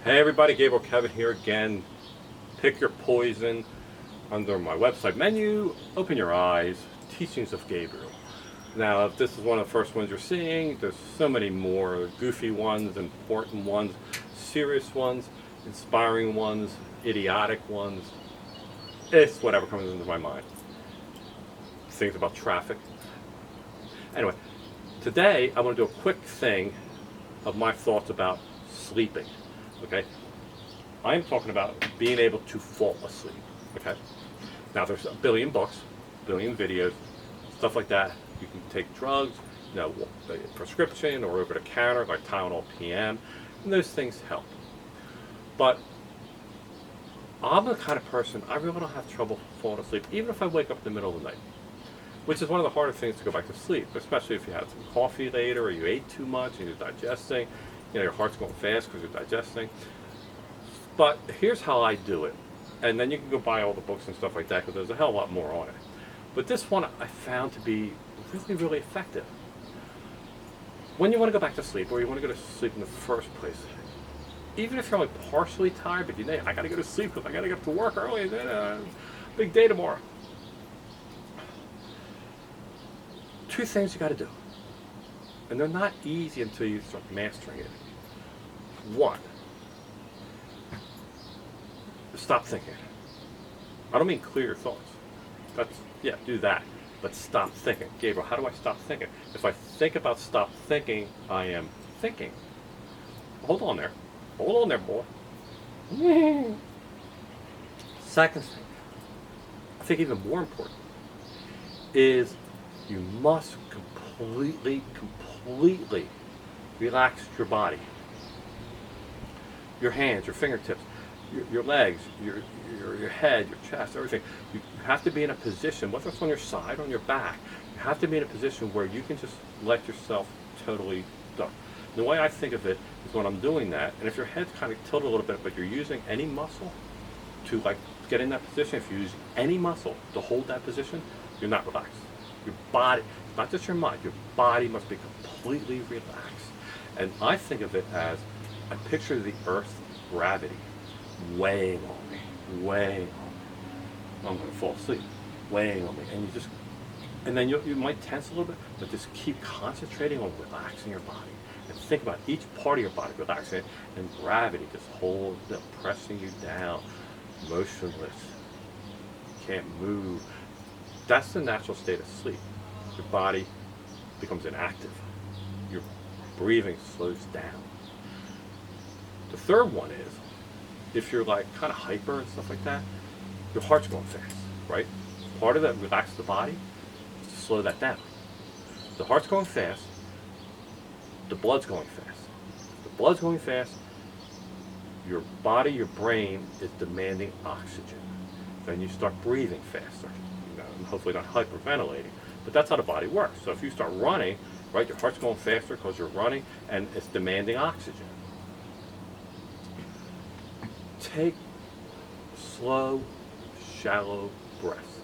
Hey everybody, Gabriel Kevin here again. Pick your poison under my website menu. Open your eyes. Teachings of Gabriel. Now, if this is one of the first ones you're seeing, there's so many more goofy ones, important ones, serious ones, inspiring ones, idiotic ones. It's whatever comes into my mind. Things about traffic. Anyway, today I want to do a quick thing of my thoughts about sleeping. Okay, I'm talking about being able to fall asleep. Okay, now there's a billion books, a billion videos, stuff like that. You can take drugs, a prescription or over the counter like Tylenol PM, and those things help. But I'm the kind of person, I really don't have trouble falling asleep, even if I wake up in the middle of the night, which is one of the harder things to go back to sleep, especially if you had some coffee later or you ate too much and you're digesting. Your heart's going fast because you're digesting. But here's how I do it. And then you can go buy all the books and stuff like that because there's a hell of a lot more on it. But this one I found to be really, really effective. When you want to go back to sleep, or you want to go to sleep in the first place, even if you're only partially tired, but you know, I got to go to sleep because I got to get up to work early and then big day tomorrow. Two things you got to do. And they're not easy until you start mastering it. One, stop thinking. I don't mean clear your thoughts. Do that. But stop thinking. Gabriel, how do I stop thinking? If I think about stop thinking, I am thinking. Hold on there. Hold on there, boy. Second thing, I think even more important, is you must completely relax your body. Your hands, your fingertips, your legs, your head, your chest, everything. You have to be in a position, whether it's on your side or on your back, you have to be in a position where you can just let yourself totally duck. The way I think of it is when I'm doing that, and if your head's kind of tilted a little bit, but you're using any muscle to get in that position, if you use any muscle to hold that position, you're not relaxed. Your body, not just your mind, your body must be completely relaxed. And I think of it as, I picture the Earth's gravity weighing on me. I'm going to fall asleep, weighing on me. And then you might tense a little bit, but just keep concentrating on relaxing your body. And think about each part of your body relaxing, and gravity just holds it, pressing you down, motionless. You can't move. That's the natural state of sleep. Your body becomes inactive. Your breathing slows down. The third one is, if you're kind of hyper and stuff like that, your heart's going fast, right? Part of that relax the body is to slow that down. The heart's going fast, the blood's going fast. If the blood's going fast, your body, your brain is demanding oxygen. Then you start breathing faster. Hopefully not hyperventilating, but that's how the body works. So if you start running, right, your heart's going faster because you're running and it's demanding oxygen. Take slow, shallow breaths.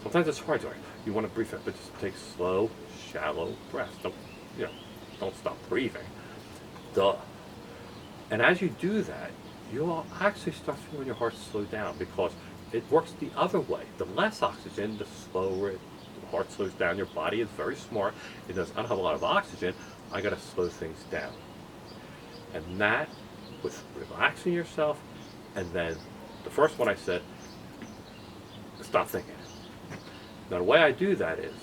Sometimes it's hard to, you want to breathe fast, but just take slow, shallow breaths. Don't stop breathing. Duh. And as you do that, you'll actually start feeling your heart slow down because it works the other way. The less oxygen, the slower the heart slows down. Your body is very smart. It does not have a lot of oxygen. I got to slow things down. And that, with relaxing yourself, and then the first one I said, stop thinking. Now the way I do that is,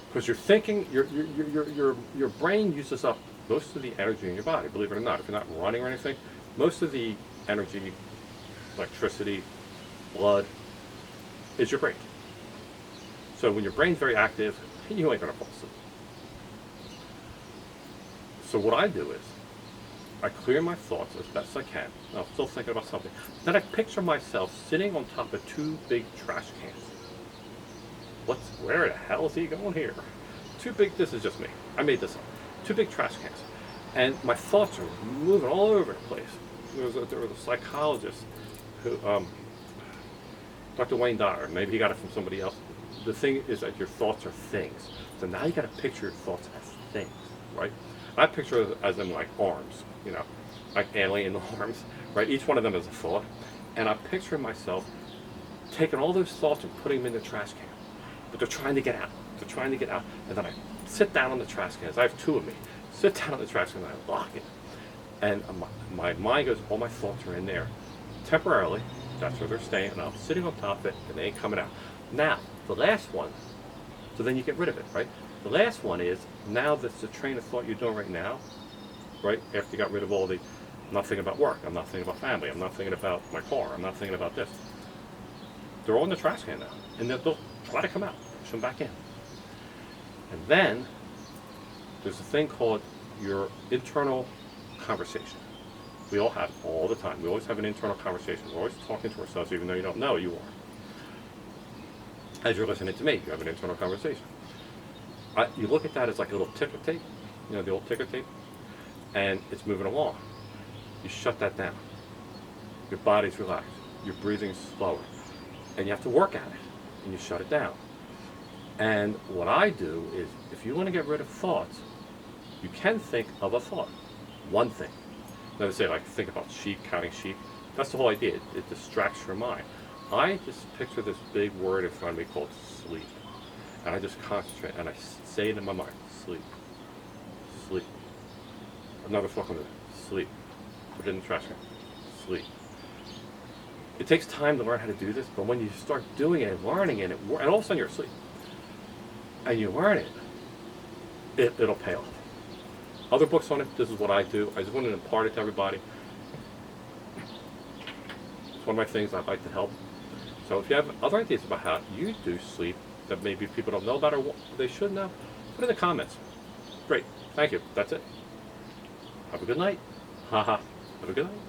because you're thinking, your brain uses up most of the energy in your body, believe it or not. If you're not running or anything, most of the energy, electricity, blood, is your brain. So when your brain's very active, you ain't gonna fall asleep. So what I do is, I clear my thoughts as best I can. I'm still thinking about something. Then I picture myself sitting on top of two big trash cans. Where the hell is he going here? Two big, this is just me. I made this up. Two big trash cans. And my thoughts are moving all over the place. There was a psychologist who, Dr. Wayne Dyer, maybe he got it from somebody else. The thing is that your thoughts are things. So now you got to picture your thoughts as things, right? I picture it as in like arms, you know, like alien arms, right? Each one of them is a thought. And I picture myself taking all those thoughts and putting them in the trash can. But they're trying to get out. They're trying to get out. And then I sit down on the trash cans. I have two of me. Sit down on the trash can and I lock it. And my mind goes, all my thoughts are in there. Temporarily, that's where they're staying, and I'm sitting on top of it, and they ain't coming out. Now, the last one, so then you get rid of it, right? The last one is, now that's the train of thought you're doing right now, right? After you got rid of all the, I'm not thinking about work, I'm not thinking about family, I'm not thinking about my car, I'm not thinking about this. They're all in the trash can now, and they'll try to come out, push them back in. And then, there's a thing called your internal conversation. We all have it all the time. We always have an internal conversation. We're always talking to ourselves, even though you don't know you are. As you're listening to me, you have an internal conversation. You look at that as like a little ticker tape, you know, the old ticker tape, and it's moving along. You shut that down. Your body's relaxed. Your breathing's slower. And you have to work at it, and you shut it down. And what I do is, if you want to get rid of thoughts, you can think of a thought. One thing. Let's say, like, think about sheep, counting sheep. That's the whole idea. It distracts your mind. I just picture this big word in front of me called sleep. And I just concentrate, and I say it in my mind, sleep, sleep. Another thought comes in, sleep. Put it in the trash can, sleep. It takes time to learn how to do this, but when you start doing it and learning it, and all of a sudden you're asleep, and you learn it, it'll pay off. Other books on it, this is what I do. I just wanted to impart it to everybody. It's one of my things I'd like to help. So if you have other ideas about how you do sleep that maybe people don't know about or they should know, put it in the comments. Great. Thank you. That's it. Have a good night. Haha. Have a good night.